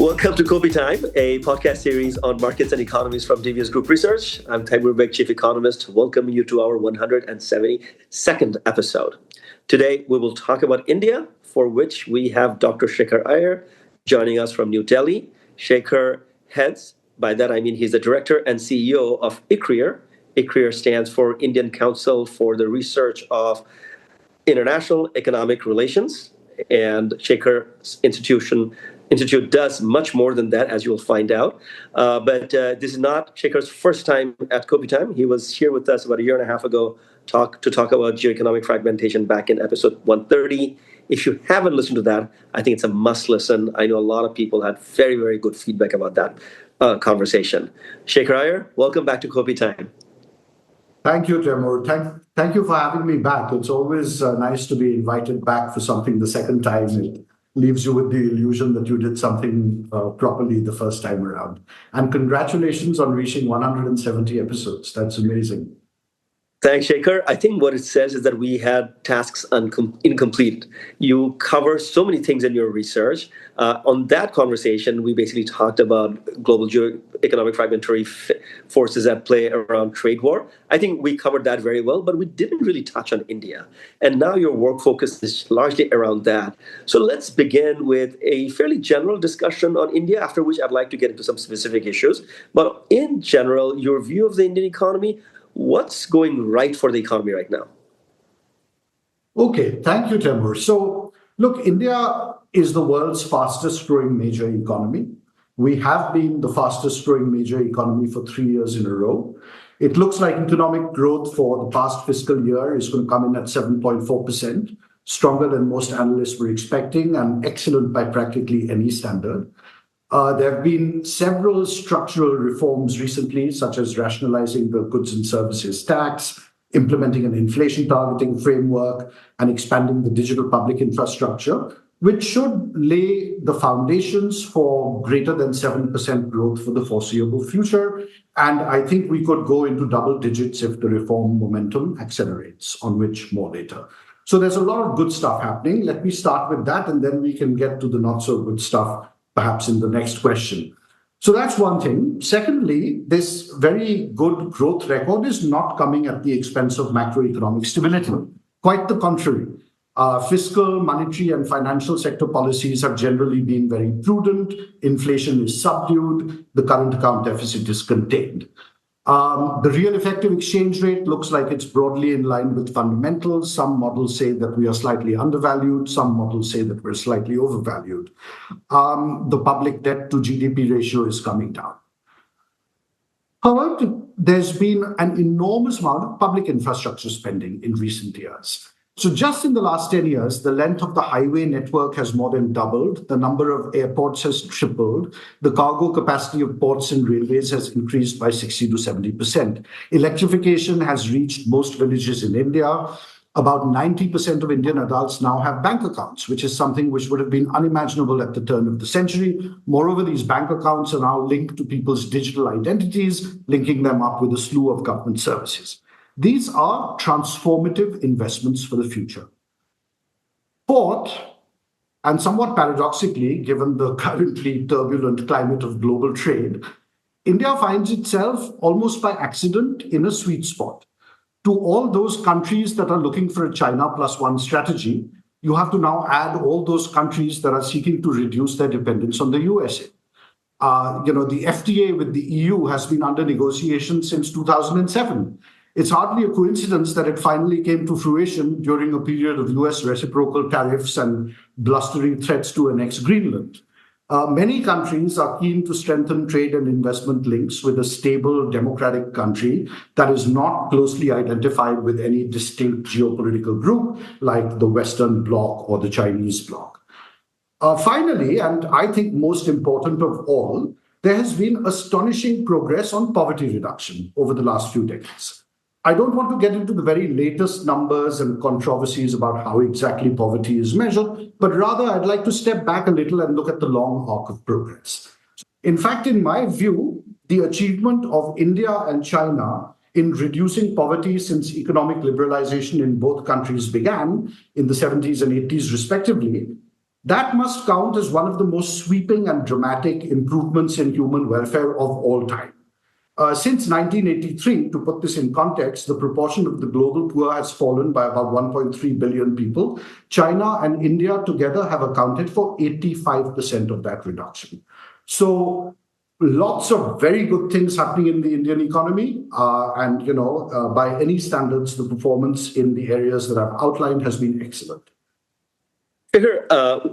Welcome to Kopi Time, a podcast series on markets and economies from DVS Group Research. I'm Taimur Beg, Chief Economist, welcoming you to our 172nd episode. Today, we will talk about India, for which we have Dr. Shekhar Aiyar joining us from New Delhi. Shekhar heads, by that I mean he's the director and CEO of ICRIER. ICRIER stands for Indian Council for the Research of International Economic Relations, and Shekhar's Institute does much more than that, as you will find out. But this is not Shekhar's first time at Kopi Time. He was here with us about a year and a half ago to talk about geoeconomic fragmentation back in episode 130. If you haven't listened to that, I think it's a must listen. I know a lot of people had very, very good feedback about that conversation. Shekhar Aiyar, welcome back to Kopi Time. Thank you, Timur. Thank you for having me back. It's always nice to be invited back for something the second time. It leaves you with the illusion that you did something properly the first time around. And congratulations on reaching 170 episodes. That's amazing. Thanks, Shekhar. I think what it says is that we had tasks incomplete. You cover so many things in your research. On that conversation, we basically talked about global economic fragmentary forces at play around trade war. I think we covered that very well, but we didn't really touch on India. And now your work focus is largely around that. So let's begin with a fairly general discussion on India, after which I'd like to get into some specific issues. But in general, your view of the Indian economy, what's going right for the economy right now? Okay, thank you, Timur. So, look, India is the world's fastest growing major economy. We have been the fastest growing major economy for 3 years in a row. It looks like economic growth for the past fiscal year is going to come in at 7.4%, stronger than most analysts were expecting and excellent by practically any standard. There have been several structural reforms recently, such as rationalizing the goods and services tax, implementing an inflation targeting framework, and expanding the digital public infrastructure, which should lay the foundations for greater than 7% growth for the foreseeable future. And I think we could go into double digits if the reform momentum accelerates, on which more later. So there's a lot of good stuff happening. Let me start with that, and then we can get to the not so good stuff perhaps in the next question. So that's one thing. Secondly, this very good growth record is not coming at the expense of macroeconomic stability. Quite the contrary. Fiscal, monetary, and financial sector policies have generally been very prudent. Inflation is subdued. The current account deficit is contained. The real effective exchange rate looks like it's broadly in line with fundamentals. Some models say that we are slightly undervalued. Some models say that we're slightly overvalued. The public debt to GDP ratio is coming down. However, there's been an enormous amount of public infrastructure spending in recent years. So just in the last 10 years, the length of the highway network has more than doubled. The number of airports has tripled. The cargo capacity of ports and railways has increased by 60 to 70%. Electrification has reached most villages in India. About 90% of Indian adults now have bank accounts, which is something which would have been unimaginable at the turn of the century. Moreover, these bank accounts are now linked to people's digital identities, linking them up with a slew of government services. These are transformative investments for the future. Fourth, and somewhat paradoxically, given the currently turbulent climate of global trade, India finds itself almost by accident in a sweet spot. To all those countries that are looking for a China plus one strategy, you have to now add all those countries that are seeking to reduce their dependence on the USA. The FTA with the EU has been under negotiation since 2007. It's hardly a coincidence that it finally came to fruition during a period of US reciprocal tariffs and blustering threats to annex Greenland. Many countries are keen to strengthen trade and investment links with a stable democratic country that is not closely identified with any distinct geopolitical group like the Western Bloc or the Chinese bloc. Finally, and I think most important of all, there has been astonishing progress on poverty reduction over the last few decades. I don't want to get into the very latest numbers and controversies about how exactly poverty is measured, but rather I'd like to step back a little and look at the long arc of progress. In fact, in my view, the achievement of India and China in reducing poverty since economic liberalization in both countries began in the 70s and 80s respectively That must count as one of the most sweeping and dramatic improvements in human welfare of all time. Since 1983, to put this in context, the proportion of the global poor has fallen by about 1.3 billion people. China and India together have accounted for 85% of that reduction. So lots of very good things happening in the Indian economy. By any standards, the performance in the areas that I've outlined has been excellent. Shekhar,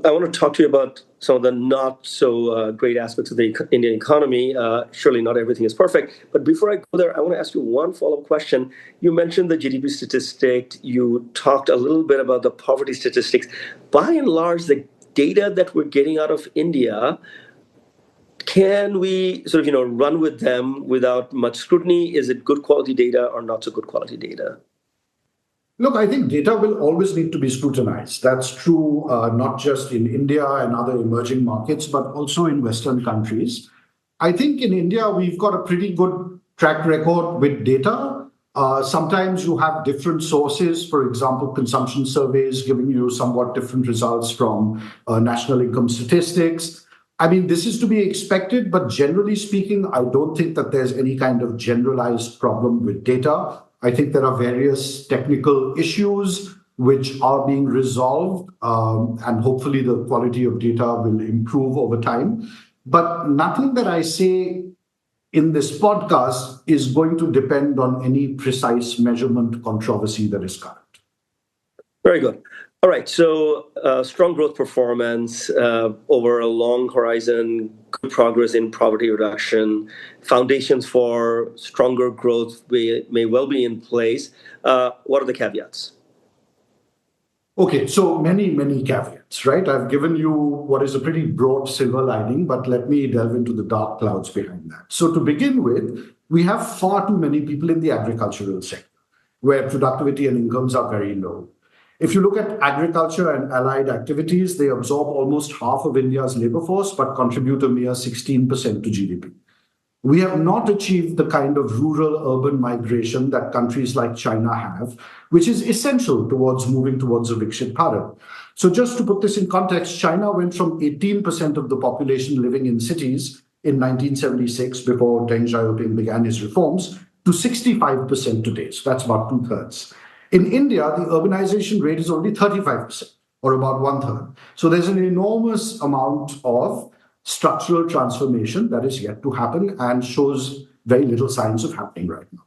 I want to talk to you about some of the not so great aspects of the Indian economy. Surely not everything is perfect. But before I go there, I want to ask you one follow-up question. You mentioned the GDP statistic. You talked a little bit about the poverty statistics. By and large, the data that we're getting out of India, can we sort of, run with them without much scrutiny? Is it good quality data or not so good quality data? Look, I think data will always need to be scrutinized. That's true not just in India and other emerging markets, but also in Western countries. I think in India, we've got a pretty good track record with data. Sometimes you have different sources, for example, consumption surveys giving you somewhat different results from national income statistics. I mean, this is to be expected, but generally speaking, I don't think that there's any kind of generalized problem with data. I think there are various technical issues which are being resolved, and hopefully the quality of data will improve over time. But nothing that I say in this podcast is going to depend on any precise measurement controversy that is current. Very good. All right, so strong growth performance over a long horizon, good progress in poverty reduction, foundations for stronger growth may well be in place. What are the caveats? Okay, so many caveats, right? I've given you what is a pretty broad silver lining, but let me delve into the dark clouds behind that. So to begin with, we have far too many people in the agricultural sector, where productivity and incomes are very low. If you look at agriculture and allied activities, they absorb almost half of India's labor force, but contribute a mere 16% to GDP. We have not achieved the kind of rural-urban migration that countries like China have, which is essential towards moving towards a Viksit Bharat. So just to put this in context, China went from 18% of the population living in cities in 1976, before Deng Xiaoping began his reforms, to 65% today. So that's about two-thirds. In India, the urbanization rate is only 35%, or about one-third. So there's an enormous amount of structural transformation that is yet to happen and shows very little signs of happening right now.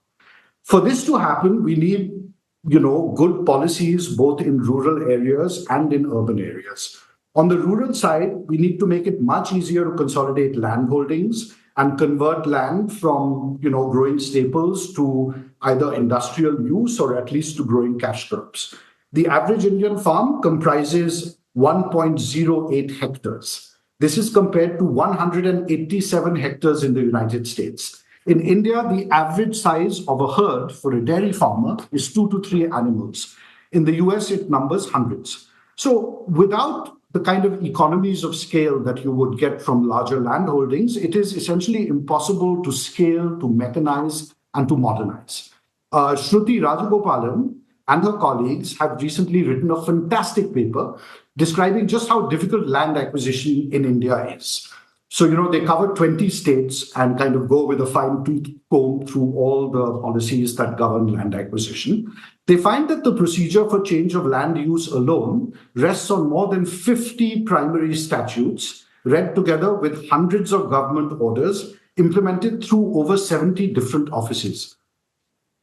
For this to happen, we need, good policies both in rural areas and in urban areas. On the rural side, we need to make it much easier to consolidate land holdings and convert land from, growing staples to either industrial use or at least to growing cash crops. The average Indian farm comprises 1.08 hectares. This is compared to 187 hectares in the United States. In India, the average size of a herd for a dairy farmer is 2 to 3 animals. In the US, it numbers hundreds. So without the kind of economies of scale that you would get from larger land holdings, it is essentially impossible to scale, to mechanize, and to modernize. Shruti Rajagopalan and her colleagues have recently written a fantastic paper describing just how difficult land acquisition in India is. So, they cover 20 states and kind of go with a fine-tooth comb through all the policies that govern land acquisition. They find that the procedure for change of land use alone rests on more than 50 primary statutes, read together with hundreds of government orders implemented through over 70 different offices.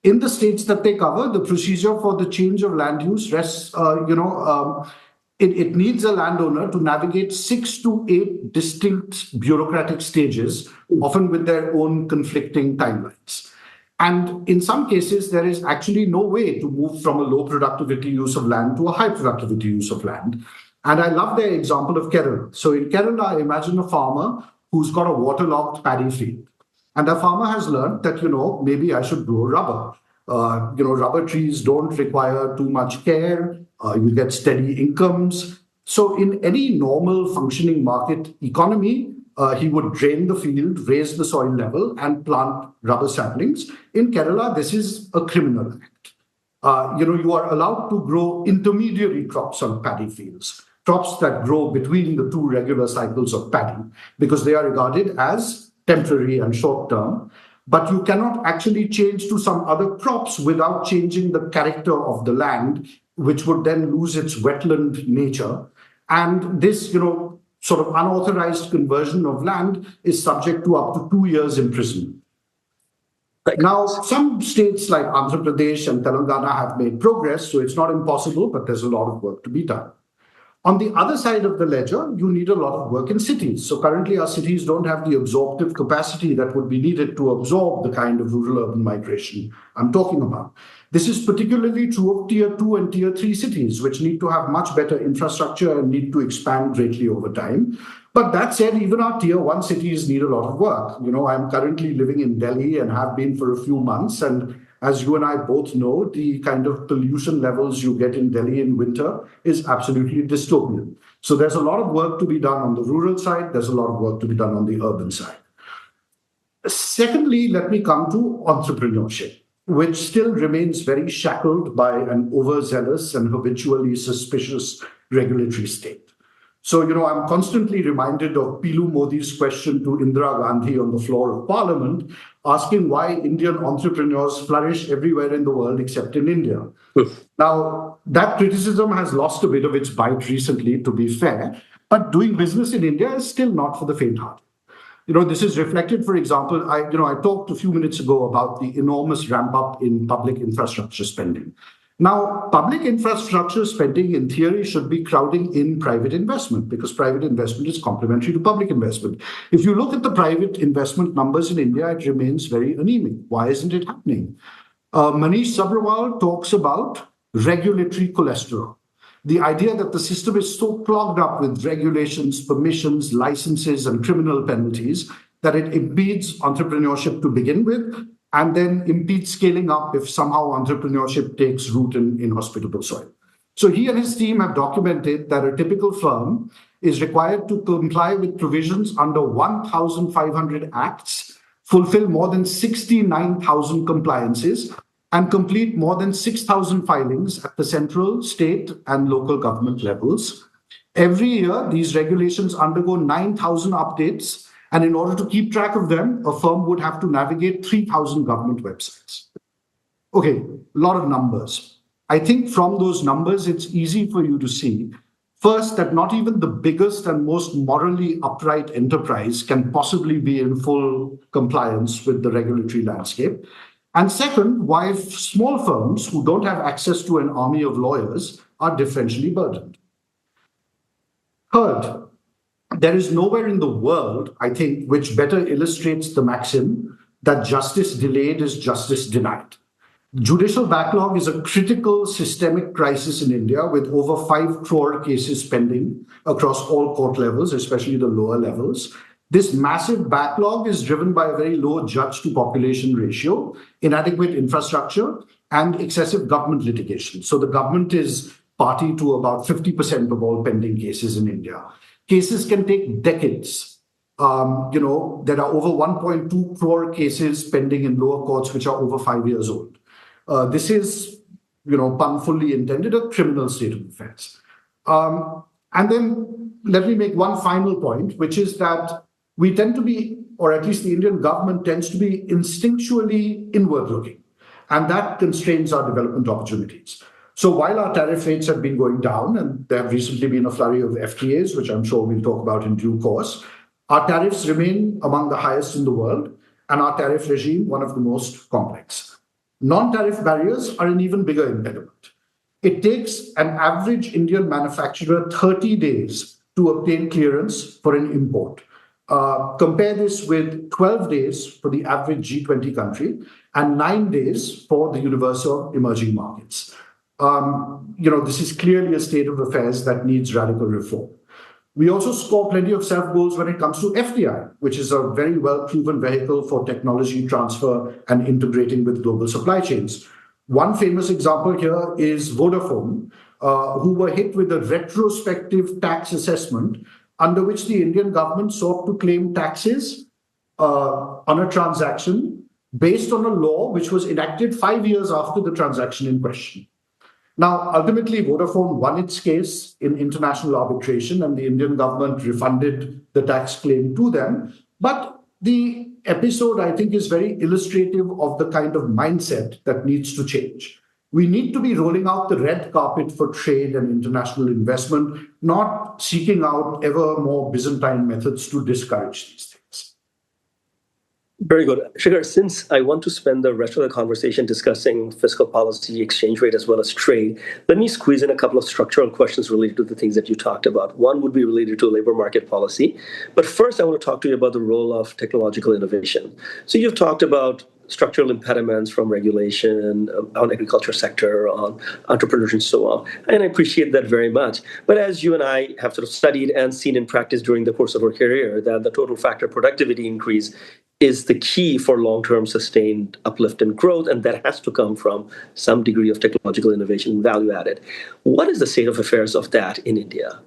In the states that they cover, the procedure for the change of land use rests, it needs a landowner to navigate 6 to 8 distinct bureaucratic stages, often with their own conflicting timelines. And in some cases, there is actually no way to move from a low productivity use of land to a high productivity use of land. And I love their example of Kerala. So in Kerala, imagine a farmer who's got a waterlogged paddy field. And the farmer has learned that, maybe I should grow rubber. Rubber trees don't require too much care. You get steady incomes. So in any normal functioning market economy, he would drain the field, raise the soil level, and plant rubber saplings. In Kerala, this is a criminal act. You are allowed to grow intermediary crops on paddy fields. crops that grow between the two regular cycles of paddy, because they are regarded as temporary and short term. But you cannot actually change to some other crops without changing the character of the land, which would then lose its wetland nature. And this, sort of unauthorized conversion of land is subject to up to 2 years imprisonment. Now, some states like Andhra Pradesh and Telangana have made progress, so it's not impossible, but there's a lot of work to be done. On the other side of the ledger, you need a lot of work in cities. So currently, our cities don't have the absorptive capacity that would be needed to absorb the kind of rural-urban migration I'm talking about. This is particularly true of Tier 2 and Tier 3 cities, which need to have much better infrastructure and need to expand greatly over time. But that said, even our Tier 1 cities need a lot of work. I'm currently living in Delhi and have been for a few months. And as you and I both know, the kind of pollution levels you get in Delhi in winter is absolutely dystopian. So there's a lot of work to be done on the rural side. There's a lot of work to be done on the urban side. Secondly, let me come to entrepreneurship, which still remains very shackled by an overzealous and habitually suspicious regulatory state. So, I'm constantly reminded of Pilu Modi's question to Indira Gandhi on the floor of Parliament, asking why Indian entrepreneurs flourish everywhere in the world except in India. Now, that criticism has lost a bit of its bite recently, to be fair, but doing business in India is still not for the faint-hearted. This is reflected, for example, I talked a few minutes ago about the enormous ramp up in public infrastructure spending. Now, public infrastructure spending, in theory, should be crowding in private investment because private investment is complementary to public investment. If you look at the private investment numbers in India, it remains very anemic. Why isn't it happening? Manish Sabharwal talks about regulatory cholesterol. The idea that the system is so clogged up with regulations, permissions, licenses, and criminal penalties that it impedes entrepreneurship to begin with, and then impedes scaling up if somehow entrepreneurship takes root in inhospitable soil. So he and his team have documented that a typical firm is required to comply with provisions under 1,500 acts, fulfill more than 69,000 compliances, and complete more than 6,000 filings at the central, state, and local government levels. Every year, these regulations undergo 9,000 updates, and in order to keep track of them, a firm would have to navigate 3,000 government websites. Okay, a lot of numbers. I think from those numbers, it's easy for you to see, first, that not even the biggest and most morally upright enterprise can possibly be in full compliance with the regulatory landscape. And second, why small firms who don't have access to an army of lawyers are differentially burdened. Third, there is nowhere in the world, I think, which better illustrates the maxim that justice delayed is justice denied. Judicial backlog is a critical systemic crisis in India with over 5 crore cases pending across all court levels, especially the lower levels. This massive backlog is driven by a very low judge to population ratio, inadequate infrastructure, and excessive government litigation. So the government is party to about 50% of all pending cases in India. Cases can take decades. There are over 1.2 crore cases pending in lower courts, which are over 5 years old. This is, pun fully intended, a criminal state of affairs. And then let me make one final point, which is that we tend to be, or at least the Indian government tends to be instinctually inward-looking, and that constrains our development opportunities. So while our tariff rates have been going down, and there have recently been a flurry of FTAs, which I'm sure we'll talk about in due course, our tariffs remain among the highest in the world, and our tariff regime one of the most complex. Non-tariff barriers are an even bigger impediment. It takes an average Indian manufacturer 30 days to obtain clearance for an import. Compare this with 12 days for the average G20 country and 9 days for the universe of emerging markets. This is clearly a state of affairs that needs radical reform. We also score plenty of self-goals when it comes to FDI, which is a very well-proven vehicle for technology transfer and integrating with global supply chains. One famous example here is Vodafone, who were hit with a retrospective tax assessment under which the Indian government sought to claim taxes on a transaction based on a law which was enacted 5 years after the transaction in question. Now, ultimately, Vodafone won its case in international arbitration, and the Indian government refunded the tax claim to them. But the episode, I think, is very illustrative of the kind of mindset that needs to change. We need to be rolling out the red carpet for trade and international investment, not seeking out ever more Byzantine methods to discourage these things. Very good. Shekhar, since I want to spend the rest of the conversation discussing fiscal policy, exchange rate, as well as trade, let me squeeze in a couple of structural questions related to the things that you talked about. One would be related to labor market policy. But first, I want to talk to you about the role of technological innovation. So you've talked about structural impediments from regulation on agriculture sector, on entrepreneurship, and so on. And I appreciate that very much. But as you and I have sort of studied and seen in practice during the course of our career, that the total factor productivity increase is the key for long-term sustained uplift and growth, and that has to come from some degree of technological innovation and value added. What is the state of affairs of that in India?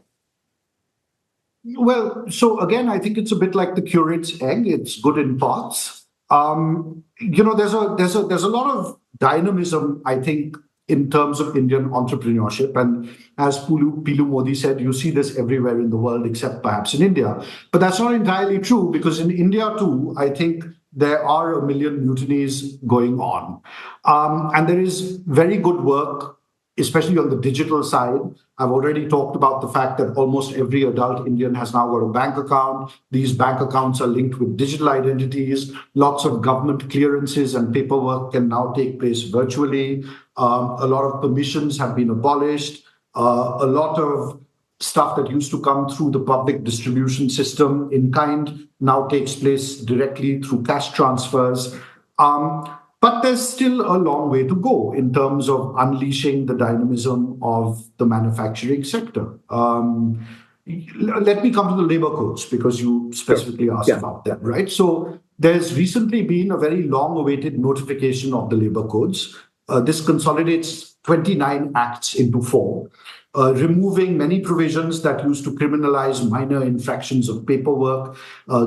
Well, so again, I think it's a bit like the curate's egg. It's good in parts. There's a lot of dynamism, I think, in terms of Indian entrepreneurship. And as Pilu Modi said, you see this everywhere in the world except perhaps in India. But that's not entirely true, because in India too, I think there are a million mutinies going on. And there is very good work, especially on the digital side. I've already talked about the fact that almost every adult Indian has now got a bank account. These bank accounts are linked with digital identities. Lots of government clearances and paperwork can now take place virtually. A lot of permissions have been abolished. A lot of stuff that used to come through the public distribution system in kind now takes place directly through cash transfers. But there's still a long way to go in terms of unleashing the dynamism of the manufacturing sector. Let me come to the labor codes, because you specifically asked about them, right? So there's recently been a very long-awaited notification of the labor codes. This consolidates 29 acts into 4, removing many provisions that used to criminalize minor infractions of paperwork,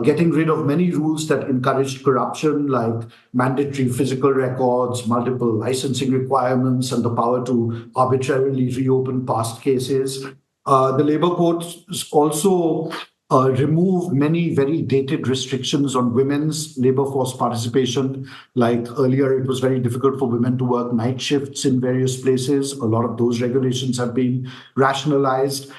getting rid of many rules that encouraged corruption, like mandatory physical records, multiple licensing requirements, and the power to arbitrarily reopen past cases. The labor codes also remove many very dated restrictions on women's labor force participation. Like earlier, it was very difficult for women to work night shifts in various places. A lot of those regulations have been rationalized.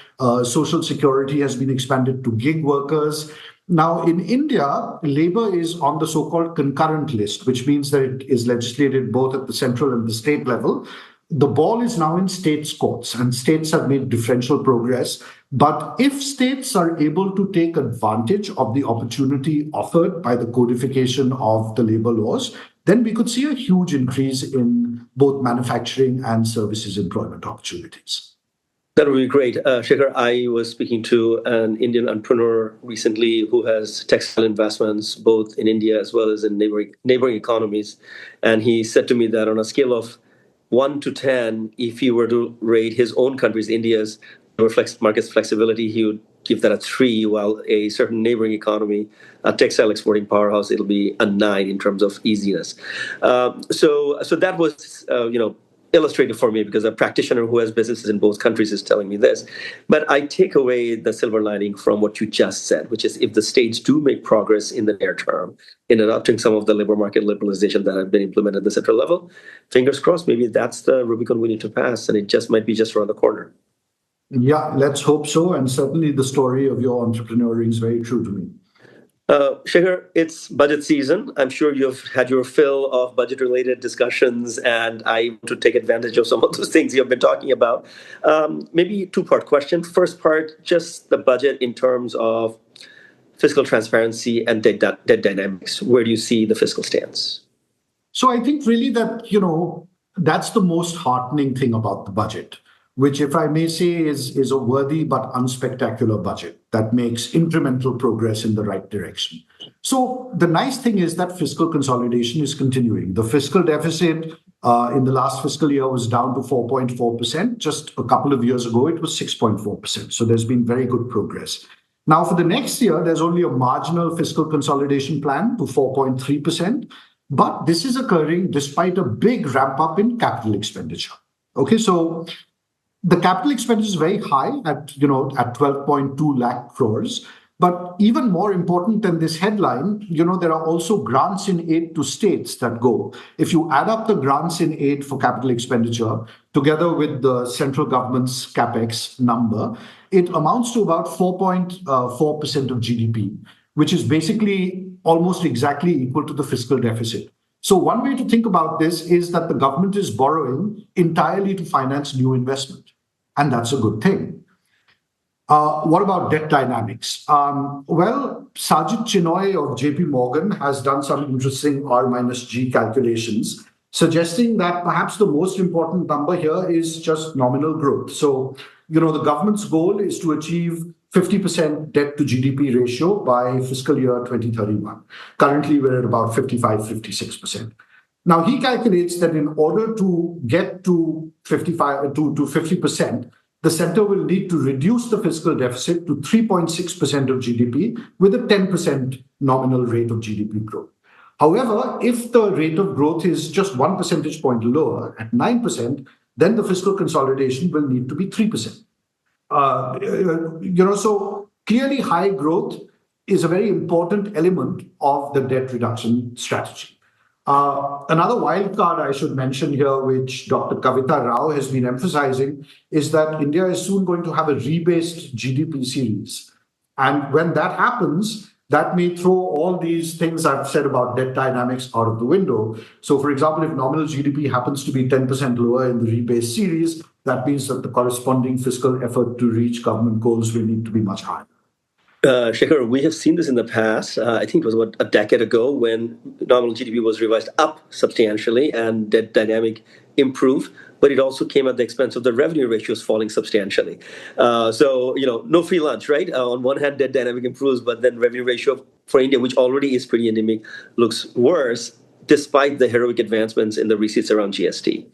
Social security has been expanded to gig workers. Now, in India, labor is on the so-called concurrent list, which means that it is legislated both at the central and the state level. The ball is now in states' courts, and states have made differential progress. But if states are able to take advantage of the opportunity offered by the codification of the labor laws, then we could see a huge increase in both manufacturing and services employment opportunities. That would be great. Shekhar, I was speaking to an Indian entrepreneur recently who has textile investments both in India as well as in neighboring economies. And he said to me that on a scale of 1 to 10, if he were to rate his own country's, India's market flexibility, he would give that a 3, while a certain neighboring economy, a textile exporting powerhouse, it'll be a 9 in terms of easiness. So that was, illustrative for me, because a practitioner who has businesses in both countries is telling me this. But I take away the silver lining from what you just said, which is if the states do make progress in the near term in adopting some of the labor market liberalization that have been implemented at the central level, fingers crossed, maybe that's the Rubicon we need to pass, and it just might be just around the corner. Yeah, let's hope so. And certainly the story of your entrepreneuring is very true to me. Shekhar, it's budget season. I'm sure you've had your fill of budget-related discussions, and I want to take advantage of some of those things you've been talking about. Maybe two-part question. First part, just the budget in terms of fiscal transparency and debt dynamics. Where do you see the fiscal stance? So I think really that, that's the most heartening thing about the budget, which, if I may say, is a worthy but unspectacular budget that makes incremental progress in the right direction. So the nice thing is that fiscal consolidation is continuing. The fiscal deficit in the last fiscal year was down to 4.4%. Just a couple of years ago, it was 6.4%. So there's been very good progress. Now, for the next year, there's only a marginal fiscal consolidation plan to 4.3%. But this is occurring despite a big ramp up in capital expenditure. Okay, so the capital expenditure is very high at 12.2 lakh crores. But even more important than this headline, there are also grants in aid to states that go. If you add up the grants in aid for capital expenditure together with the central government's capex number, it amounts to about 4.4% of GDP, which is basically almost exactly equal to the fiscal deficit. So one way to think about this is that the government is borrowing entirely to finance new investment, and that's a good thing. What about debt dynamics? Well, Sajid Chinoy of JP Morgan has done some interesting R minus G calculations, suggesting that perhaps the most important number here is just nominal growth. So, the government's goal is to achieve 50% debt to GDP ratio by fiscal year 2031. Currently, we're at about 55-56%. Now, he calculates that in order to get to 50%, the center will need to reduce the fiscal deficit to 3.6% of GDP with a 10% nominal rate of GDP growth. However, if the rate of growth is just 1 percentage point lower at 9%, then the fiscal consolidation will need to be 3%. So clearly high growth is a very important element of the debt reduction strategy. Another wild card I should mention here, which Dr. Kavita Rao has been emphasizing, is that India is soon going to have a rebased GDP series. And when that happens, that may throw all these things I've said about debt dynamics out of the window. So, for example, if nominal GDP happens to be 10% lower in the rebased series, that means that the corresponding fiscal effort to reach government goals will need to be much higher. Shekhar, we have seen this in the past. I think it was a decade ago when nominal GDP was revised up substantially and debt dynamic improved, but it also came at the expense of the revenue ratios falling substantially. So, no free lunch, right? On one hand, debt dynamic improves, but then revenue ratio for India, which already is pretty anemic, looks worse despite the heroic advancements in the receipts around GST.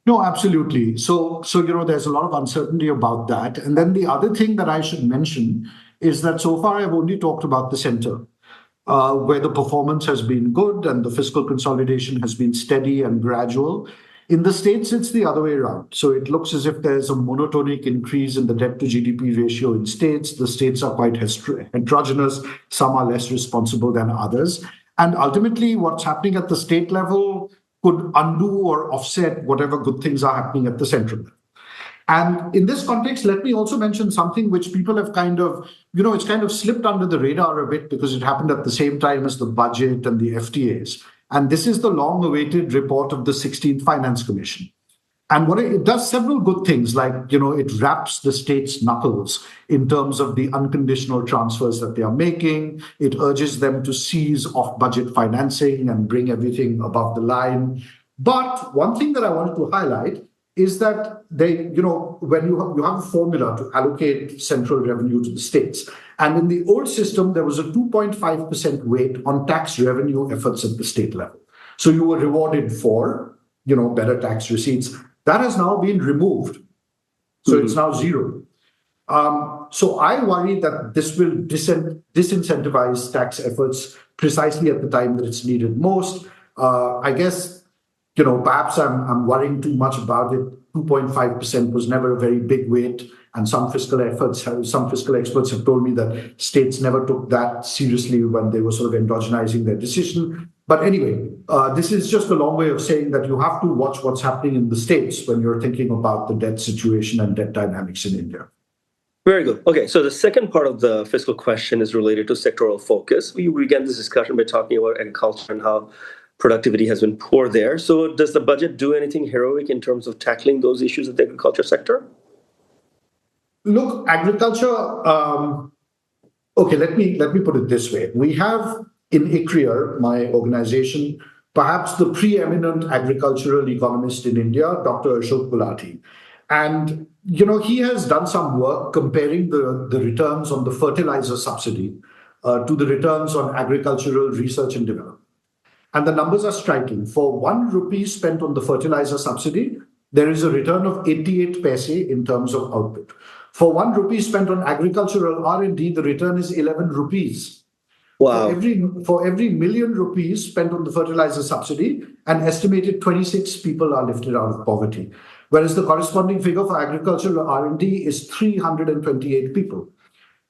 No, absolutely. So there's a lot of uncertainty about that. And then the other thing that I should mention is that so far I've only talked about the center, where the performance has been good and the fiscal consolidation has been steady and gradual. In the states, it's the other way around. So it looks as if there's a monotonic increase in the debt to GDP ratio in states. The states are quite heterogeneous. Some are less responsible than others. And ultimately, what's happening at the state level could undo or offset whatever good things are happening at the central level. And in this context, let me also mention something which people have it's kind of slipped under the radar a bit because it happened at the same time as the budget and the FTAs. And this is the long-awaited report of the 16th Finance Commission. And what it does several good things, like, it wraps the states' knuckles in terms of the unconditional transfers that they are making. It urges them to cease off-budget financing and bring everything above the line. But one thing that I wanted to highlight is that when you have a formula to allocate central revenue to the states, and in the old system, there was a 2.5% weight on tax revenue efforts at the state level. So you were rewarded for, better tax receipts. That has now been removed. So It's now zero. So I worry that this will disincentivize tax efforts precisely at the time that it's needed most. I guess, perhaps I'm worrying too much about it. 2.5% was never a very big weight. And some fiscal experts have told me that states never took that seriously when they were sort of endogenizing their decision. But anyway, this is just a long way of saying that you have to watch what's happening in the states when you're thinking about the debt situation and debt dynamics in India. Very good. Okay, so the second part of the fiscal question is related to sectoral focus. We began this discussion by talking about agriculture and how productivity has been poor there. So does the budget do anything heroic in terms of tackling those issues in the agriculture sector? Look, agriculture, let me put it this way. We have in ICRIER, my organization, perhaps the preeminent agricultural economist in India, Dr. Ashok Gulati. And, he has done some work comparing the returns on the fertilizer subsidy to the returns on agricultural research and development. And the numbers are striking. For 1 rupee spent on the fertilizer subsidy, there is a return of 88 paise in terms of output. For 1 rupee spent on agricultural R&D, the return is 11 rupees. Wow. For every million rupees spent on the fertilizer subsidy, an estimated 26 people are lifted out of poverty. whereas the corresponding figure for agricultural R&D is 328 people.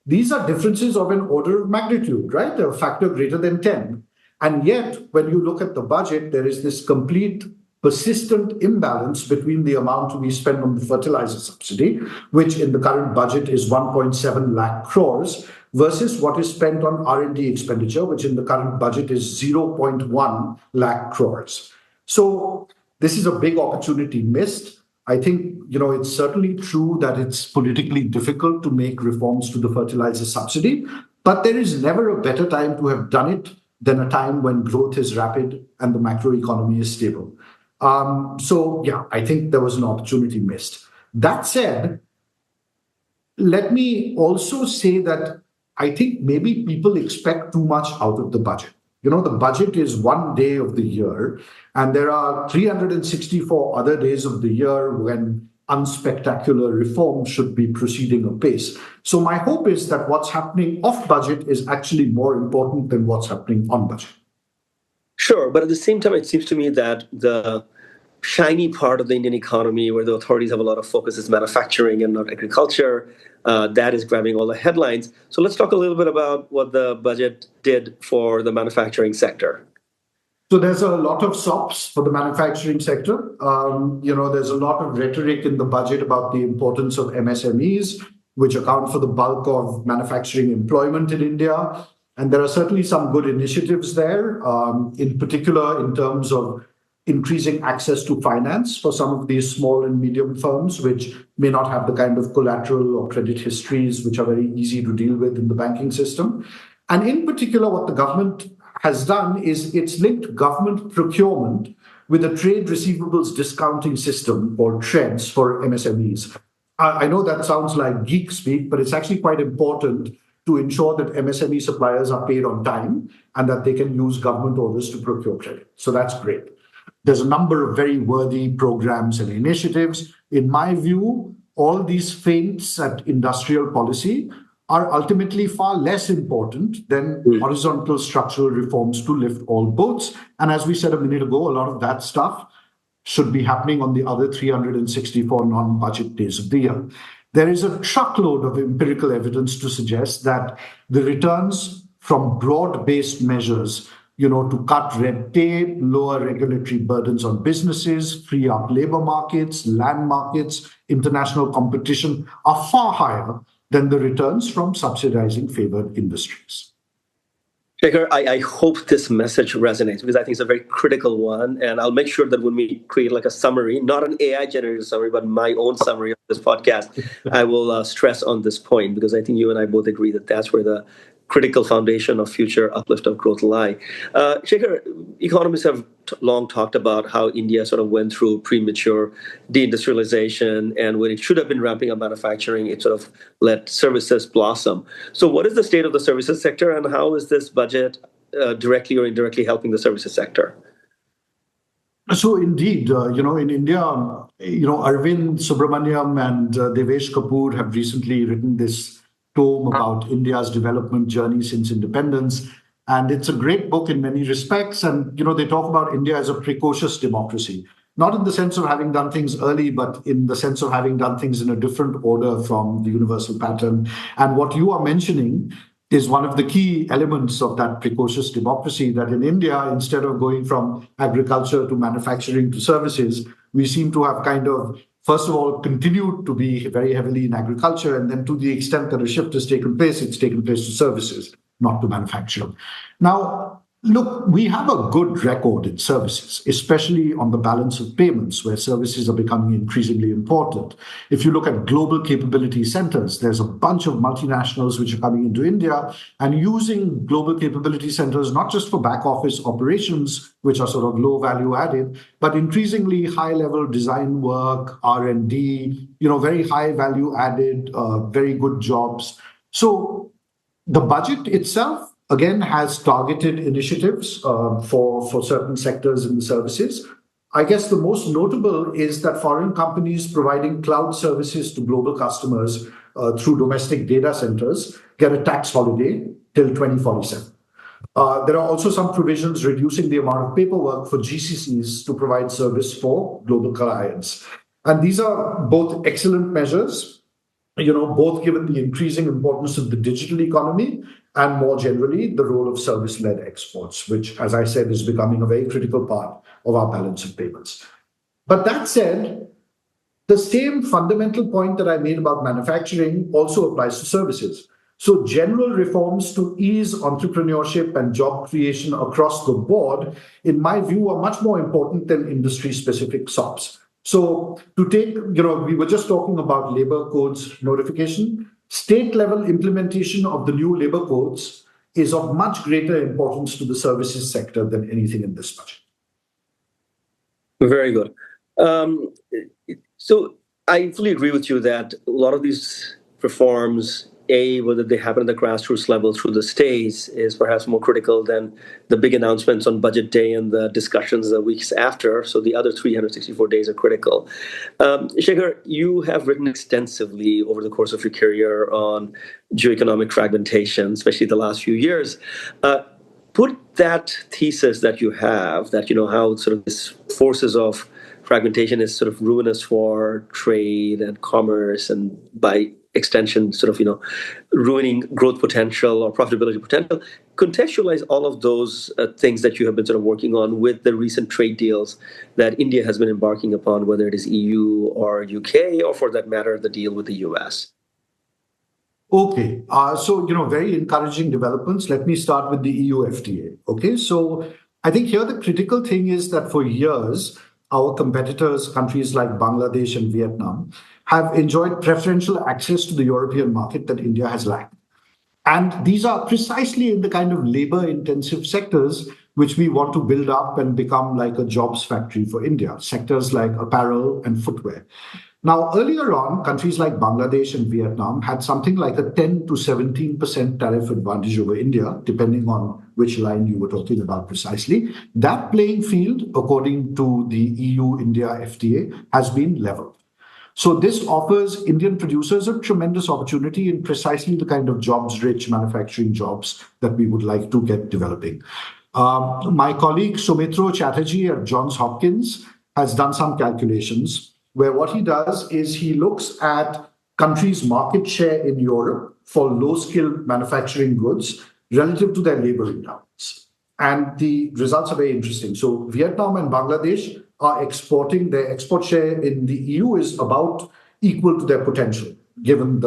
These are differences of an order of magnitude, right? A factor greater than 10. And yet, when you look at the budget, there is this complete persistent imbalance between the amount we spend on the fertilizer subsidy, which in the current budget is 1.7 lakh crores, versus what is spent on R&D expenditure, which in the current budget is 0.1 lakh crores. So this is a big opportunity missed. I think, it's certainly true that it's politically difficult to make reforms to the fertilizer subsidy, but there is never a better time to have done it than a time when growth is rapid and the macroeconomy is stable. I think there was an opportunity missed. That said, let me also say that I think maybe people expect too much out of the budget. The budget is one day of the year, and there are 364 other days of the year when unspectacular reforms should be proceeding apace. So my hope is that what's happening off budget is actually more important than what's happening on budget. Sure, but at the same time, it seems to me that the shiny part of the Indian economy where the authorities have a lot of focus is manufacturing and not agriculture. That is grabbing all the headlines. So let's talk a little bit about what the budget did for the manufacturing sector. So there's a lot of SOPs for the manufacturing sector. There's a lot of rhetoric in the budget about the importance of MSMEs, which account for the bulk of manufacturing employment in India. And there are certainly some good initiatives there, in particular in terms of increasing access to finance for some of these small and medium firms, which may not have the kind of collateral or credit histories which are very easy to deal with in the banking system. And in particular, what the government has done is it's linked government procurement with a trade receivables discounting system or TREDS for MSMEs. I know that sounds like geek speak, but it's actually quite important to ensure that MSME suppliers are paid on time and that they can use government orders to procure credit. So that's great. There's a number of very worthy programs and initiatives. In my view, all these feints at industrial policy are ultimately far less important than horizontal structural reforms to lift all boats. And as we said a minute ago, a lot of that stuff should be happening on the other 364 non-budget days of the year. There is a truckload of empirical evidence to suggest that the returns from broad-based measures, to cut red tape, lower regulatory burdens on businesses, free up labor markets, land markets, international competition, are far higher than the returns from subsidizing favored industries. Shekhar, I hope this message resonates because I think it's a very critical one. And I'll make sure that when we create like a summary, not an AI-generated summary, but my own summary of this podcast, I will stress on this point because I think you and I both agree that that's where the critical foundation of future uplift of growth lie. Shekhar, economists have long talked about how India sort of went through premature deindustrialization, and when it should have been ramping up manufacturing, it sort of let services blossom. So what is the state of the services sector, and how is this budget directly or indirectly helping the services sector? So indeed, in India, Arvind Subramaniam and Devesh Kapoor have recently written this tome about India's development journey since independence. And it's a great book in many respects. And, they talk about India as a precocious democracy, not in the sense of having done things early, but in the sense of having done things in a different order from the universal pattern. And what you are mentioning is one of the key elements of that precocious democracy, that in India, instead of going from agriculture to manufacturing to services, we seem to have kind of, first of all, continued to be very heavily in agriculture, and then to the extent that a shift has taken place, it's taken place to services, not to manufacturing. Now, look, we have a good record in services, especially on the balance of payments, where services are becoming increasingly important. If you look at global capability centers, there's a bunch of multinationals which are coming into India and using global capability centers, not just for back office operations, which are sort of low value added, but increasingly high level design work, R&D, very high value added, very good jobs. So the budget itself, again, has targeted initiatives for certain sectors in the services. I guess the most notable is that foreign companies providing cloud services to global customers through domestic data centers get a tax holiday till 2047. There are also some provisions reducing the amount of paperwork for GCCs to provide service for global clients. And these are both excellent measures, both given the increasing importance of the digital economy and more generally the role of service-led exports, which, as I said, is becoming a very critical part of our balance of payments. But that said, the same fundamental point that I made about manufacturing also applies to services. So general reforms to ease entrepreneurship and job creation across the board, in my view, are much more important than industry-specific SOPs. So to take, we were just talking about labor codes notification. State-level implementation of the new labor codes is of much greater importance to the services sector than anything in this budget. Very good. So I fully agree with you that a lot of these reforms, whether they happen at the grassroots level through the states, is perhaps more critical than the big announcements on budget day and the discussions the weeks after. So the other 364 days are critical. Shekhar, you have written extensively over the course of your career on geoeconomic fragmentation, especially the last few years. Put that thesis that you have, that how sort of these forces of fragmentation is sort of ruinous for trade and commerce, and by extension, sort of, ruining growth potential or profitability potential. Contextualize all of those things that you have been sort of working on with the recent trade deals that India has been embarking upon, whether it is EU or UK, or for that matter, the deal with the US. Okay, so, very encouraging developments. Let me start with the EU FTA. Okay, so I think here the critical thing is that for years, our competitors, countries like Bangladesh and Vietnam, have enjoyed preferential access to the European market that India has lacked. And these are precisely in the kind of labor-intensive sectors which we want to build up and become like a jobs factory for India, sectors like apparel and footwear. Now, earlier on, countries like Bangladesh and Vietnam had something like a 10 to 17% tariff advantage over India, depending on which line you were talking about precisely. That playing field, according to the EU-India FTA, has been leveled. So this offers Indian producers a tremendous opportunity in precisely the kind of jobs-rich manufacturing jobs that we would like to get developing. My colleague Soumitra Chatterjee at Johns Hopkins has done some calculations where what he does is he looks at countries' market share in Europe for low-skilled manufacturing goods relative to their labor endowments. And the results are very interesting. So Vietnam and Bangladesh are exporting, their export share in the EU is about equal to their potential, given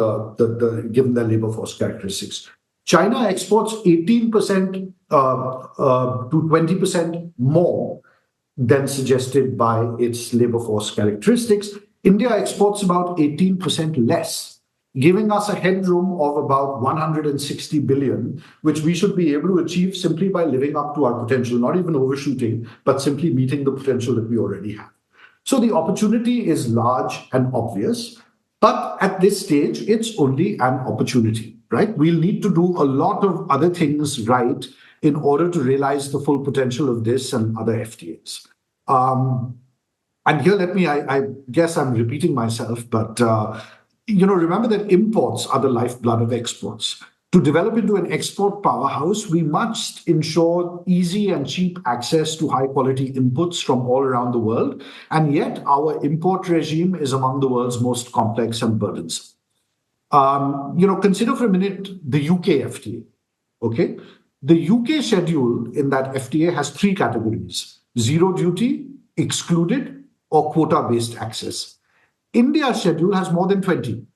given their labor force characteristics. China exports 18% to 20% more than suggested by its labor force characteristics. India exports about 18% less, giving us a headroom of about 160 billion, which we should be able to achieve simply by living up to our potential, not even overshooting, but simply meeting the potential that we already have. So the opportunity is large and obvious, but at this stage, it's only an opportunity, right? We'll need to do a lot of other things right in order to realize the full potential of this and other FTAs. And here, I guess I'm repeating myself, but remember that imports are the lifeblood of exports. To develop into an export powerhouse, we must ensure easy and cheap access to high-quality inputs from all around the world, and yet our import regime is among the world's most complex and burdensome. Consider for a minute the UK FTA, okay? The UK schedule in that FTA has three categories: zero duty, excluded, or quota-based access. India's schedule has more than 20.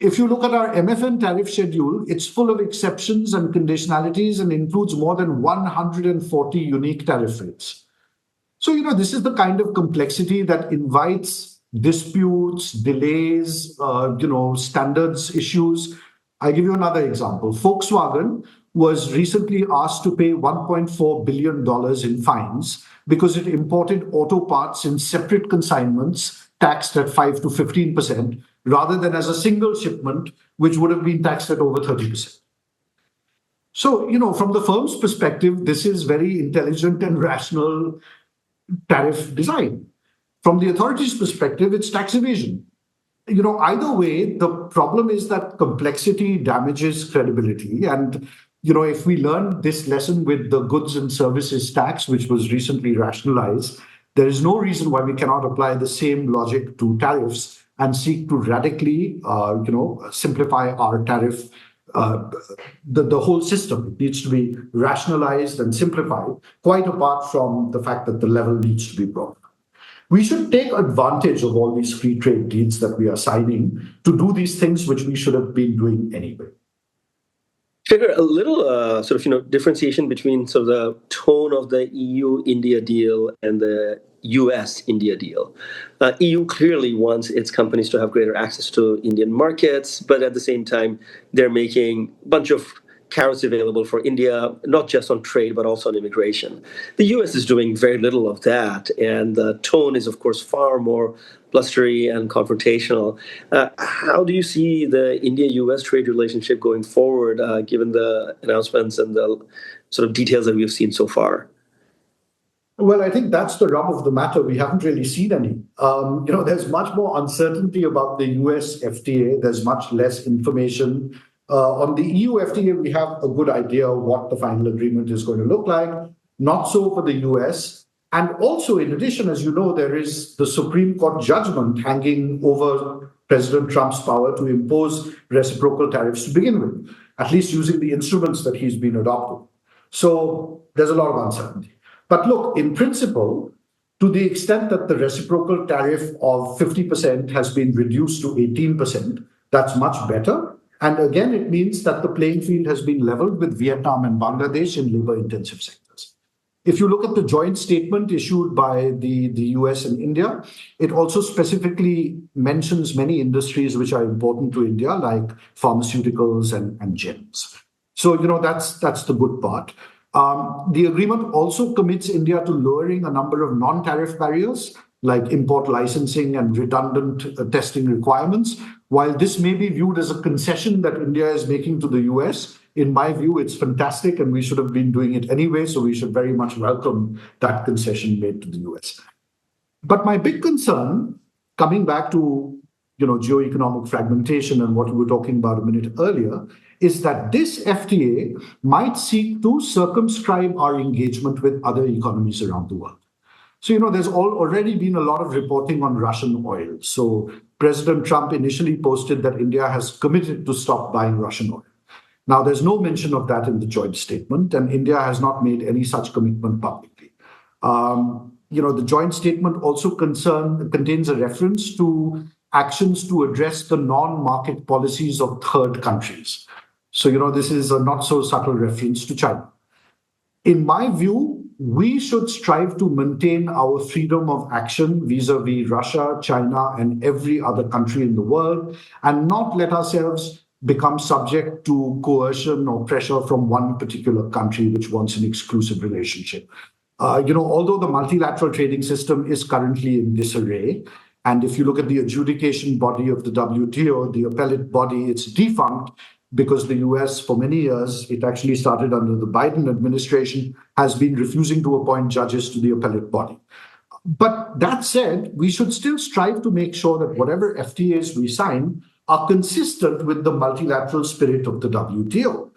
If you look at our MFN tariff schedule, it's full of exceptions and conditionalities and includes more than 140 unique tariff rates. So, this is the kind of complexity that invites disputes, delays, standards issues. I'll give you another example. Volkswagen was recently asked to pay $1.4 billion in fines because it imported auto parts in separate consignments taxed at 5 to 15%, rather than as a single shipment, which would have been taxed at over 30%. So, from the firm's perspective, this is very intelligent and rational tariff design. From the authorities' perspective, it's tax evasion. Either way, the problem is that complexity damages credibility. And, if we learn this lesson with the goods and services tax, which was recently rationalized, There is no reason why we cannot apply the same logic to tariffs and seek to radically, simplify our tariff. The whole system, it needs to be rationalized and simplified, quite apart from the fact that the level needs to be brought. We should take advantage of all these free trade deals that we are signing to do these things which we should have been doing anyway. Shekhar, a little differentiation between sort of the tone of the EU-India deal and the US-India deal. EU clearly wants its companies to have greater access to Indian markets, but at the same time, they're making a bunch of carrots available for India, not just on trade, but also on immigration. The US is doing very little of that, and the tone is, of course, far more blustery and confrontational. How do you see the India-US trade relationship going forward, given the announcements and the sort of details that we've seen so far? Well, I think that's the rub of the matter. We haven't really seen any. There's much more uncertainty about the US FTA. There's much less information. On the EU FTA, we have a good idea of what the final agreement is going to look like. Not so for the US. And also, in addition, as you know, there is the Supreme Court judgment hanging over President Trump's power to impose reciprocal tariffs to begin with, at least using the instruments that he's been adopting. So there's a lot of uncertainty. But look, in principle, to the extent that the reciprocal tariff of 50% has been reduced to 18%, that's much better. And again, it means that the playing field has been leveled with Vietnam and Bangladesh in labor-intensive sectors. If you look at the joint statement issued by the US and India, it also specifically mentions many industries which are important to India, like pharmaceuticals and gems. So, that's the good part. The agreement also commits India to lowering a number of non-tariff barriers, like import licensing and redundant testing requirements. While this may be viewed as a concession that India is making to the US, in my view, it's fantastic and we should have been doing it anyway, so we should very much welcome that concession made to the US. But my big concern, coming back to geoeconomic fragmentation and what we were talking about a minute earlier, is that this FTA might seek to circumscribe our engagement with other economies around the world. So, there's already been a lot of reporting on Russian oil. So President Trump initially posted that India has committed to stop buying Russian oil. Now, there's no mention of that in the joint statement, and India has not made any such commitment publicly. The joint statement also contains a reference to actions to address the non-market policies of third countries. So, this is a not so subtle reference to China. In my view, we should strive to maintain our freedom of action vis-à-vis Russia, China, and every other country in the world, and not let ourselves become subject to coercion or pressure from one particular country which wants an exclusive relationship. Although the multilateral trading system is currently in disarray, and if you look at the adjudication body of the WTO, the appellate body, it's defunct, because the US, for many years, it actually started under the Biden administration, has been refusing to appoint judges to the appellate body. But that said, we should still strive to make sure that whatever FTAs we sign are consistent with the multilateral spirit of the WTO.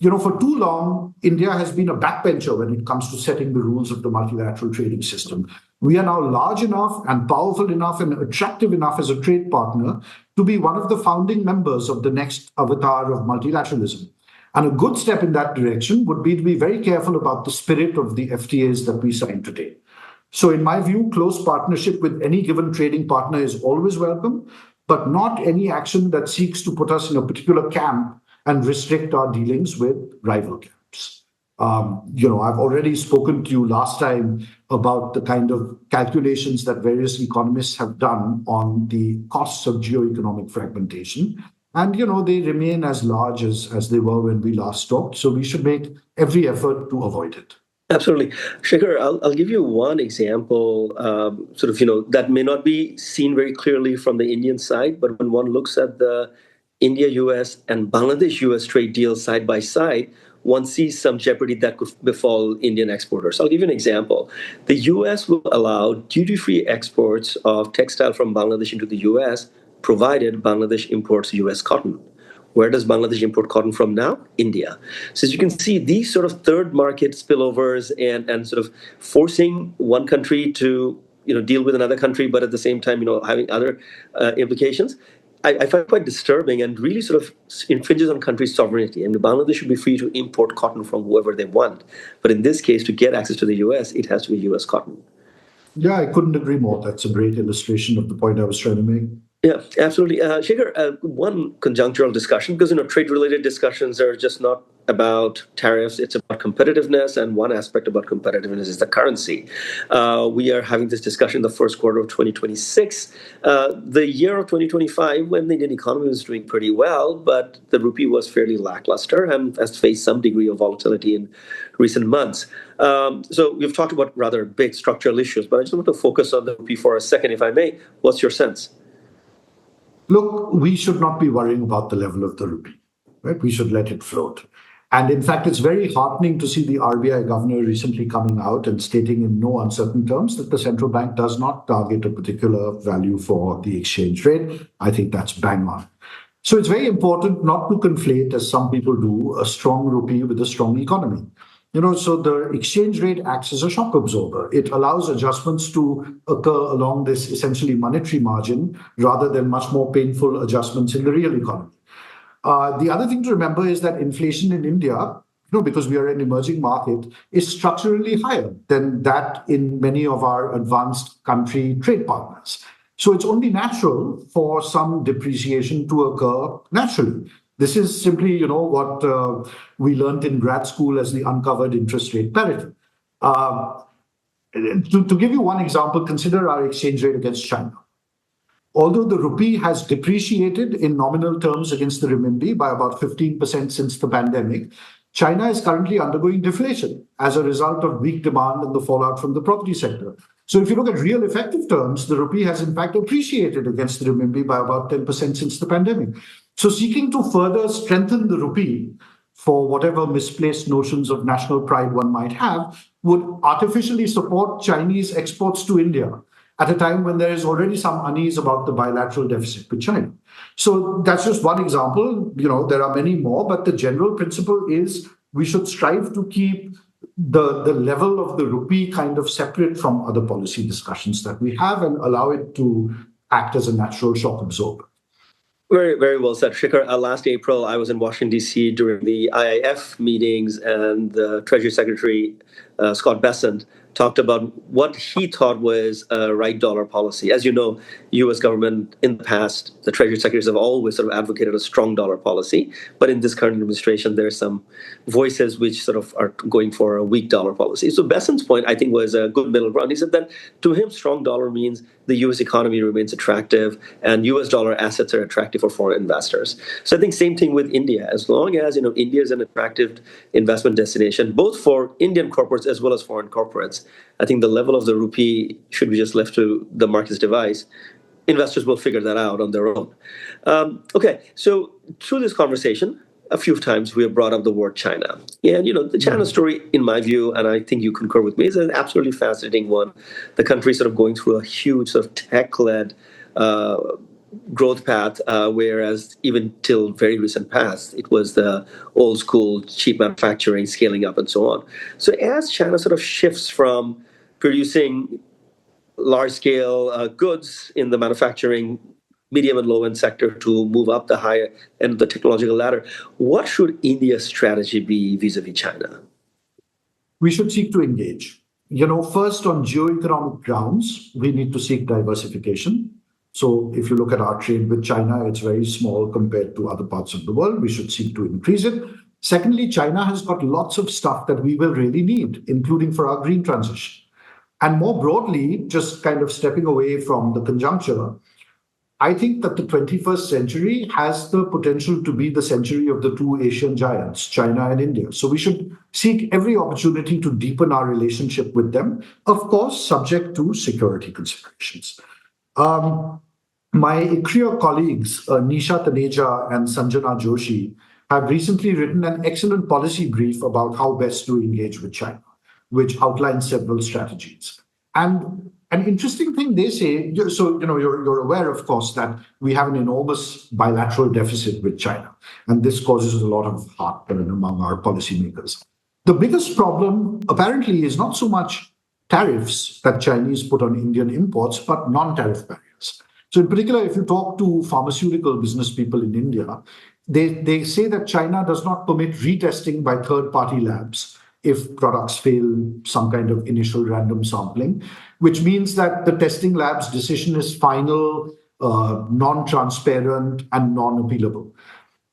For too long, India has been a backbencher when it comes to setting the rules of the multilateral trading system. We are now large enough and powerful enough and attractive enough as a trade partner to be one of the founding members of the next avatar of multilateralism. And a good step in that direction would be to be very careful about the spirit of the FTAs that we sign today. So in my view, close partnership with any given trading partner is always welcome, but not any action that seeks to put us in a particular camp and restrict our dealings with rival camps. I've already spoken to you last time about the kind of calculations that various economists have done on the costs of geoeconomic fragmentation. And, they remain as large as they were when we last talked. So we should make every effort to avoid it. Absolutely. Shekhar, I'll give you one example, that may not be seen very clearly from the Indian side, but when one looks at the India-US and Bangladesh-US trade deals side by side, one sees some jeopardy that could befall Indian exporters. I'll give you an example. The US will allow duty-free exports of textile from Bangladesh into the US, provided Bangladesh imports US cotton. Where does Bangladesh import cotton from now? India. So as you can see, these sort of third market spillovers and sort of forcing one country to deal with another country, but at the same time having other implications. I find quite disturbing and really sort of infringes on countries' sovereignty. And Bangladesh should be free to import cotton from whoever they want. But in this case, to get access to the US, it has to be US cotton. Yeah, I couldn't agree more. That's a great illustration of the point I was trying to make. Yeah, absolutely. Shekhar, one conjunctural discussion, because trade-related discussions are just not about tariffs, it's about competitiveness, and one aspect about competitiveness is the currency. We are having this discussion in the first quarter of 2026. The year of 2025, when the Indian economy was doing pretty well, but the rupee was fairly lackluster and has faced some degree of volatility in recent months. So we've talked about rather big structural issues, but I just want to focus on the rupee for a second, if I may. What's your sense? Look, we should not be worrying about the level of the rupee, right? We should let it float. And in fact, it's very heartening to see the RBI governor recently coming out and stating in no uncertain terms that the central bank does not target a particular value for the exchange rate. I think that's bang on. So it's very important not to conflate, as some people do, a strong rupee with a strong economy. So the exchange rate acts as a shock absorber. It allows adjustments to occur along this essentially monetary margin rather than much more painful adjustments in the real economy. The other thing to remember is that inflation in India, because we are an emerging market, is structurally higher than that in many of our advanced country trade partners. So it's only natural for some depreciation to occur naturally. This is simply, what we learned in grad school as the uncovered interest rate parity. To give you one example, consider our exchange rate against China. Although the rupee has depreciated in nominal terms against the renminbi by about 15% since the pandemic, China is currently undergoing deflation as a result of weak demand and the fallout from the property sector. So if you look at real effective terms, the rupee has in fact appreciated against the renminbi by about 10% since the pandemic. So seeking to further strengthen the rupee for whatever misplaced notions of national pride one might have would artificially support Chinese exports to India at a time when there is already some unease about the bilateral deficit with China. So that's just one example. There are many more, but the general principle is we should strive to keep the level of the rupee kind of separate from other policy discussions that we have and allow it to act as a natural shock absorber. Very, very well said, Shekhar. Last April, I was in Washington, D.C. during the IIF meetings, and the Treasury Secretary, Scott Bessent, talked about what he thought was a right dollar policy. As you know, U.S. government in the past, the Treasury Secretaries have always sort of advocated a strong dollar policy. But in this current administration, there are some voices which sort of are going for a weak dollar policy. So Bessent's point, I think, was a good middle ground. He said that to him, strong dollar means the U.S. economy remains attractive and U.S. dollar assets are attractive for foreign investors. So I think same thing with India. As long as India is an attractive investment destination, both for Indian corporates as well as foreign corporates, I think the level of the rupee should be just left to the market's device. Investors will figure that out on their own. Okay, so through this conversation, a few times we have brought up the word China. And, the China story, in my view, and I think you concur with me, is an absolutely fascinating one. The country is sort of going through a huge sort of tech-led growth path, whereas even till very recent past, it was the old school cheap manufacturing, scaling up and so on. So as China sort of shifts from producing large-scale goods in the manufacturing medium and low-end sector to move up the higher end of the technological ladder, what should India's strategy be vis-a-vis China? We should seek to engage. First on geo-economic grounds, we need to seek diversification. So if you look at our trade with China, it's very small compared to other parts of the world. We should seek to increase it. Secondly, China has got lots of stuff that we will really need, including for our green transition. And more broadly, just kind of stepping away from the conjuncture, I think that the 21st century has the potential to be the century of the two Asian giants, China and India. So we should seek every opportunity to deepen our relationship with them, of course, subject to security considerations. My ICRIER colleagues, Nisha Taneja and Sanjana Joshi, have recently written an excellent policy brief about how best to engage with China, which outlines several strategies. And an interesting thing they say, so you're aware, of course, that we have an enormous bilateral deficit with China, and this causes a lot of heartburn among our policymakers. The biggest problem, apparently, is not so much tariffs that Chinese put on Indian imports, but non-tariff barriers. So in particular, if you talk to pharmaceutical business people in India, they say that China does not permit retesting by third-party labs if products fail some kind of initial random sampling, which means that the testing lab's decision is final, non-transparent, and non-appealable.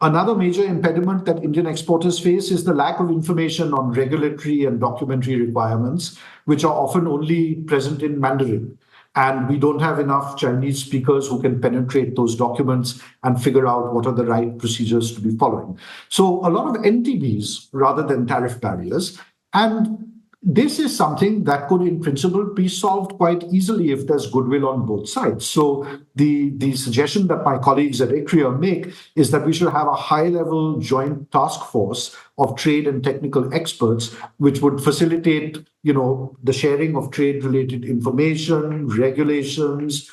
Another major impediment that Indian exporters face is the lack of information on regulatory and documentary requirements, which are often only present in Mandarin. And we don't have enough Chinese speakers who can penetrate those documents and figure out what are the right procedures to be following. So a lot of NTBs rather than tariff barriers. And this is something that could, in principle, be solved quite easily if there's goodwill on both sides. So the suggestion that my colleagues at ICRIER make is that we should have a high-level joint task force of trade and technical experts, which would facilitate, the sharing of trade-related information, regulations,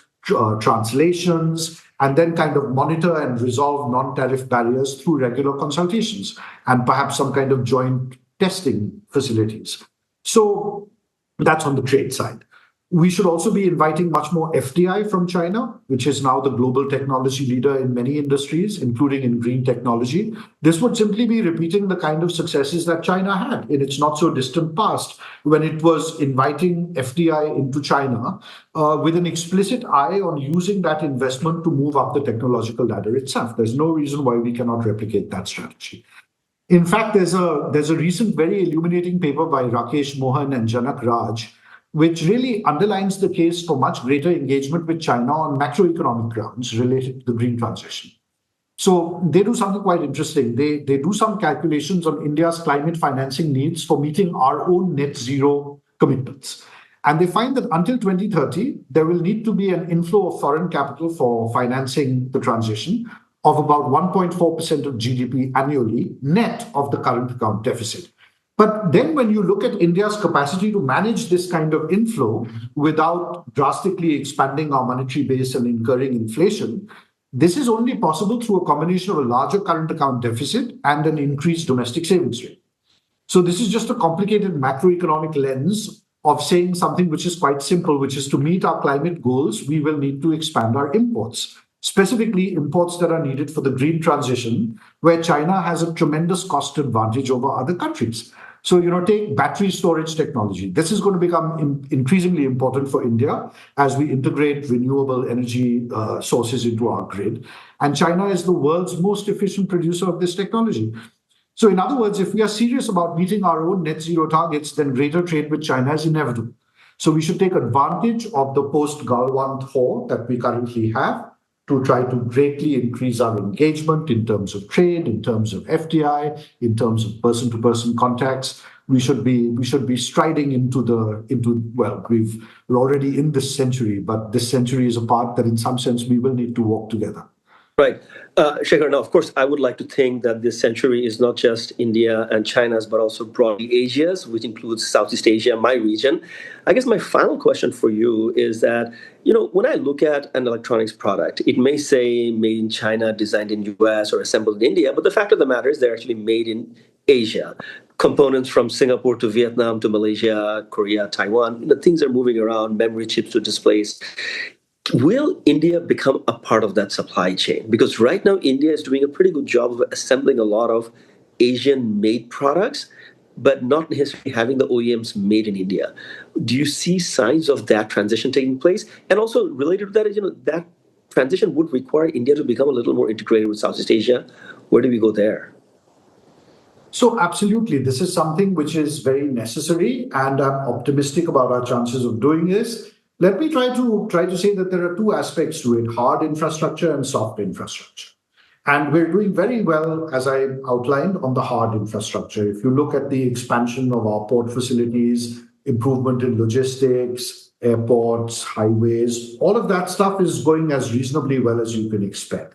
translations, and then kind of monitor and resolve non-tariff barriers through regular consultations and perhaps some kind of joint testing facilities. So that's on the trade side. We should also be inviting much more FDI from China, which is now the global technology leader in many industries, including in green technology. This would simply be repeating the kind of successes that China had in its not so distant past, when it was inviting FDI into China with an explicit eye on using that investment to move up the technological ladder itself. There's no reason why we cannot replicate that strategy. In fact, there's a recent very illuminating paper by Rakesh Mohan and Janak Raj, which really underlines the case for much greater engagement with China on macroeconomic grounds related to the green transition. So they do something quite interesting. They do some calculations on India's climate financing needs for meeting our own net zero commitments. And they find that until 2030, there will need to be an inflow of foreign capital for financing the transition of about 1.4% of GDP annually, net of the current account deficit. But then when you look at India's capacity to manage this kind of inflow without drastically expanding our monetary base and incurring inflation, this is only possible through a combination of a larger current account deficit and an increased domestic savings rate. So this is just a complicated macroeconomic lens of saying something which is quite simple, which is to meet our climate goals, we will need to expand our imports. Specifically, imports that are needed for the green transition, where China has a tremendous cost advantage over other countries. So, take battery storage technology. This is going to become increasingly important for India as we integrate renewable energy sources into our grid. And China is the world's most efficient producer of this technology. So, in other words, if we are serious about meeting our own net zero targets, then greater trade with China is inevitable. So, we should take advantage of the post-Galwan Thaw that we currently have to try to greatly increase our engagement in terms of trade, in terms of FDI, in terms of person-to-person contacts. We should be striding we're already in this century, but this century is a part that in some sense we will need to walk together. Right. Shekhar, now, of course, I would like to think that this century is not just India and China's, but also broadly Asia's, which includes Southeast Asia, my region. I guess my final question for you is that, when I look at an electronics product, it may say made in China, designed in US, or assembled in India, but the fact of the matter is they're actually made in Asia. Components from Singapore to Vietnam to Malaysia, Korea, Taiwan, things are moving around, memory chips to displays. Will India become a part of that supply chain? Because right now, India is doing a pretty good job of assembling a lot of Asian-made products, but not necessarily having the OEMs made in India. Do you see signs of that transition taking place? And also related to that, that transition would require India to become a little more integrated with Southeast Asia. Where do we go there? So absolutely, this is something which is very necessary, and I'm optimistic about our chances of doing this. Let me try to say that there are two aspects to it: hard infrastructure and soft infrastructure. And we're doing very well, as I outlined, on the hard infrastructure. If you look at the expansion of our port facilities, improvement in logistics, airports, highways, all of that stuff is going as reasonably well as you can expect.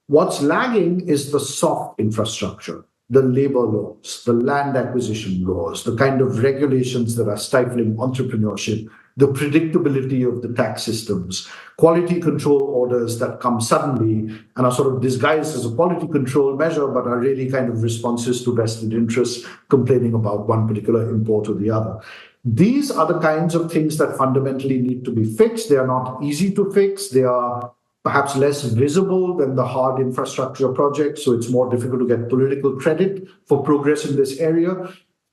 What's lagging is the soft infrastructure, the labor laws, the land acquisition laws, the kind of regulations that are stifling entrepreneurship, the predictability of the tax systems, quality control orders that come suddenly and are sort of disguised as a quality control measure, but are really kind of responses to vested interests complaining about one particular import or the other. These are the kinds of things that fundamentally need to be fixed. They are not easy to fix. They are perhaps less visible than the hard infrastructure projects, so it's more difficult to get political credit for progress in this area.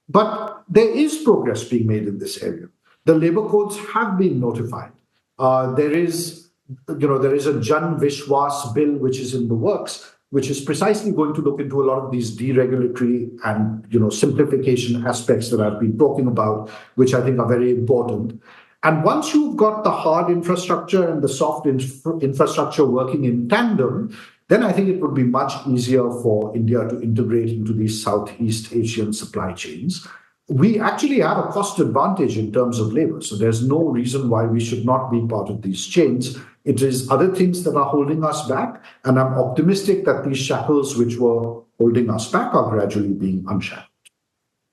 But there is progress being made in this area. The labor codes have been notified. There is a Jan Vishwas bill which is in the works, which is precisely going to look into a lot of these deregulatory and simplification aspects that I've been talking about, which I think are very important. And once you've got the hard infrastructure and the soft infrastructure working in tandem, then I think it would be much easier for India to integrate into these Southeast Asian supply chains. We actually have a cost advantage in terms of labor, so there's no reason why we should not be part of these chains. It is other things that are holding us back, and I'm optimistic that these shackles which were holding us back are gradually being unshackled.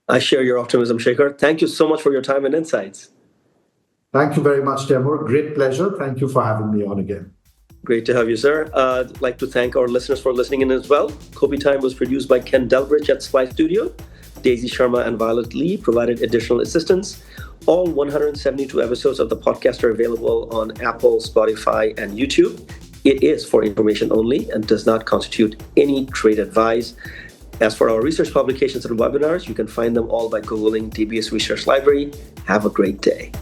I share your optimism, Shekhar. Thank you so much for your time and insights. Thank you very much, Taimur. Great pleasure. Thank you for having me on again. Great to have you, sir. I'd like to thank our listeners for listening in as well. Kopi Time was produced by Ken Delbridge at Splice Studio. Daisy Sharma and Violet Lee provided additional assistance. All 172 episodes of the podcast are available on Apple, Spotify, and YouTube. It is for information only and does not constitute any trade advice. As for our research publications and webinars, you can find them all by Googling DBS Research Library. Have a great day.